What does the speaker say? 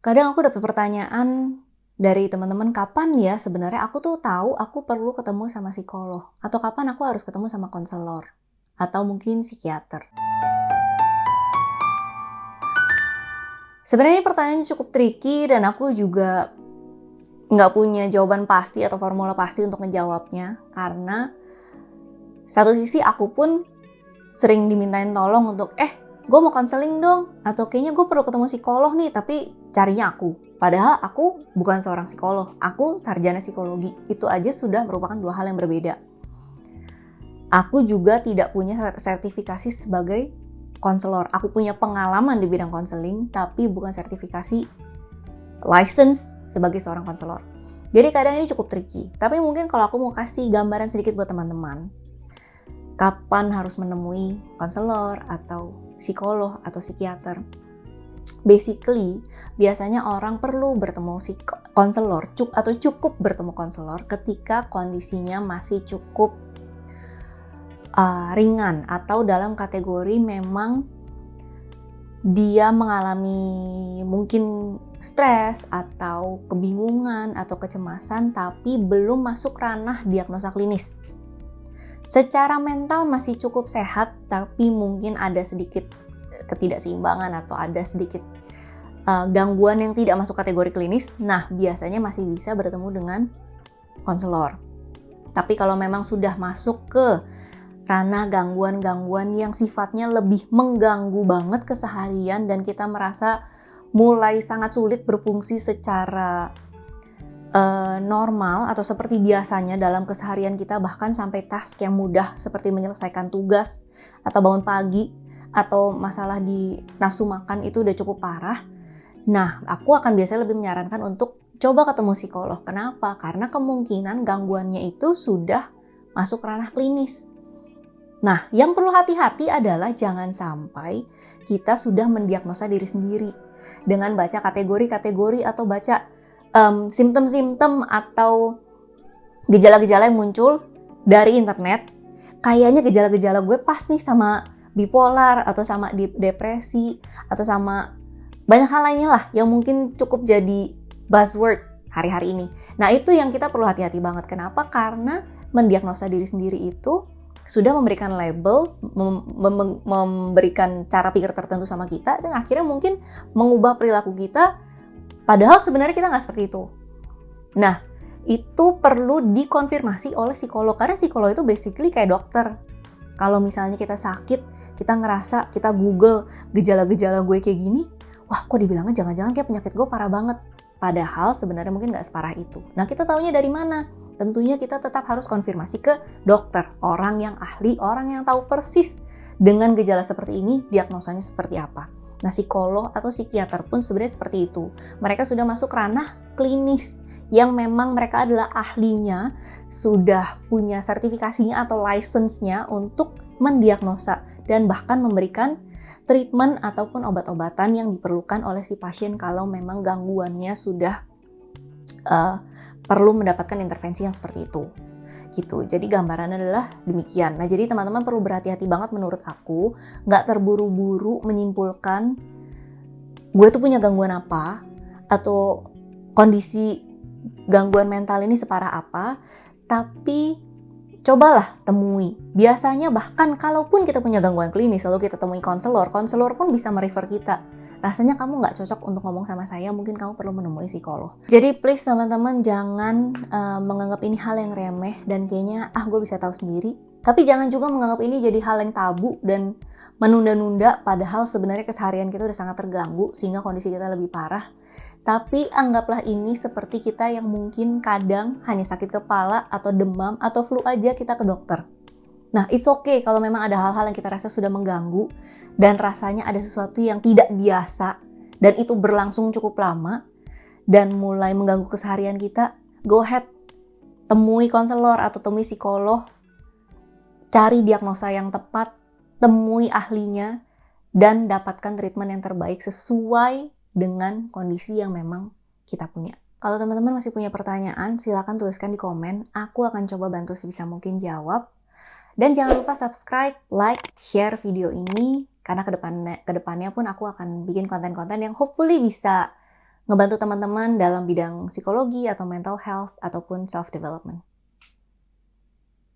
Kadang aku dapat pertanyaan dari teman-teman, kapan ya sebenarnya aku tuh tahu aku perlu ketemu sama psikolog? Atau kapan aku harus ketemu sama konselor? Atau mungkin psikiater? Sebenarnya ini pertanyaannya cukup tricky dan aku juga nggak punya jawaban pasti atau formula pasti untuk ngejawabnya. Karena satu sisi aku pun sering dimintain tolong untuk, gue mau konseling dong. Atau kayaknya gue perlu ketemu psikolog nih, tapi carinya aku. Padahal aku bukan seorang psikolog, aku sarjana psikologi. Itu aja sudah merupakan dua hal yang berbeda. Aku juga tidak punya sertifikasi sebagai konselor. Aku punya pengalaman di bidang konseling, tapi bukan sertifikasi license sebagai seorang konselor. Jadi kadang ini cukup tricky. Tapi mungkin kalau aku mau kasih gambaran sedikit buat teman-teman, kapan harus menemui konselor atau psikolog atau psikiater. Basically, biasanya orang perlu bertemu konselor atau cukup bertemu konselor ketika kondisinya masih cukup ringan atau dalam kategori memang dia mengalami mungkin stres atau kebingungan atau kecemasan tapi belum masuk ranah diagnosa klinis. Secara mental masih cukup sehat tapi mungkin ada sedikit ketidakseimbangan atau ada sedikit gangguan yang tidak masuk kategori klinis. Nah, biasanya masih bisa bertemu dengan konselor. Tapi kalau memang sudah masuk ke ranah gangguan-gangguan yang sifatnya lebih mengganggu banget keseharian dan kita merasa mulai sangat sulit berfungsi secara normal atau seperti biasanya dalam keseharian kita, bahkan sampai task yang mudah seperti menyelesaikan tugas atau bangun pagi atau masalah di nafsu makan itu udah cukup parah. Nah, aku akan biasanya lebih menyarankan untuk coba ketemu psikolog. Kenapa? Karena kemungkinan gangguannya itu sudah masuk ranah klinis. Nah, yang perlu hati-hati adalah jangan sampai kita sudah mendiagnosa diri sendiri dengan baca kategori-kategori atau baca simptom-simptom atau gejala-gejala yang muncul dari internet. Kayaknya gejala-gejala gue pas nih sama bipolar atau sama depresi atau sama banyak hal lainnya lah yang mungkin cukup jadi buzzword hari-hari ini. Nah, itu yang kita perlu hati-hati banget. Kenapa? Karena mendiagnosa diri sendiri itu sudah memberikan label, memberikan cara pikir tertentu sama kita, dan akhirnya mungkin mengubah perilaku kita, padahal sebenarnya kita nggak seperti itu. Nah, itu perlu dikonfirmasi oleh psikolog, karena psikolog itu basically kayak dokter. Kalau misalnya kita sakit, kita ngerasa, kita Google gejala-gejala gue kayak gini, wah kok dibilangnya jangan-jangan kayak penyakit gue parah banget. Padahal sebenarnya mungkin nggak separah itu. Nah, kita taunya dari mana? Tentunya kita tetap harus konfirmasi ke dokter, orang yang ahli, orang yang tahu persis dengan gejala seperti ini, diagnosanya seperti apa. Nah, psikolog atau psikiater pun sebenarnya seperti itu. Mereka sudah masuk ranah klinis yang memang mereka adalah ahlinya, sudah punya sertifikasinya atau license-nya untuk mendiagnosa dan bahkan memberikan treatment ataupun obat-obatan yang diperlukan oleh si pasien kalau memang gangguannya sudah perlu mendapatkan intervensi yang seperti itu. Gitu. Jadi gambarannya adalah demikian. Nah, jadi teman-teman perlu berhati-hati banget menurut aku, nggak terburu-buru menyimpulkan gue tuh punya gangguan apa atau kondisi gangguan mental ini separah apa, tapi cobalah temui. Biasanya bahkan kalaupun kita punya gangguan klinis lalu kita temui konselor pun bisa merefer kita. Rasanya kamu nggak cocok untuk ngomong sama saya, mungkin kamu perlu menemui psikolog. Jadi please teman-teman jangan menganggap ini hal yang remeh dan kayaknya gue bisa tahu sendiri. Tapi jangan juga menganggap ini jadi hal yang tabu dan menunda-nunda padahal sebenarnya keseharian kita udah sangat terganggu sehingga kondisi kita lebih parah. Tapi anggaplah ini seperti kita yang mungkin kadang hanya sakit kepala atau demam atau flu aja kita ke dokter. Nah, it's okay kalau memang ada hal-hal yang kita rasa sudah mengganggu dan rasanya ada sesuatu yang tidak biasa dan itu berlangsung cukup lama dan mulai mengganggu keseharian kita, go ahead, temui konselor atau temui psikolog, cari diagnosa yang tepat, temui ahlinya, dan dapatkan treatment yang terbaik sesuai dengan kondisi yang memang kita punya. Kalau teman-teman masih punya pertanyaan, silakan tuliskan di komen, aku akan coba bantu sebisa mungkin jawab. Dan jangan lupa subscribe, like, share video ini, karena kedepannya pun aku akan bikin konten-konten yang hopefully bisa ngebantu teman-teman dalam bidang psikologi atau mental health ataupun self development.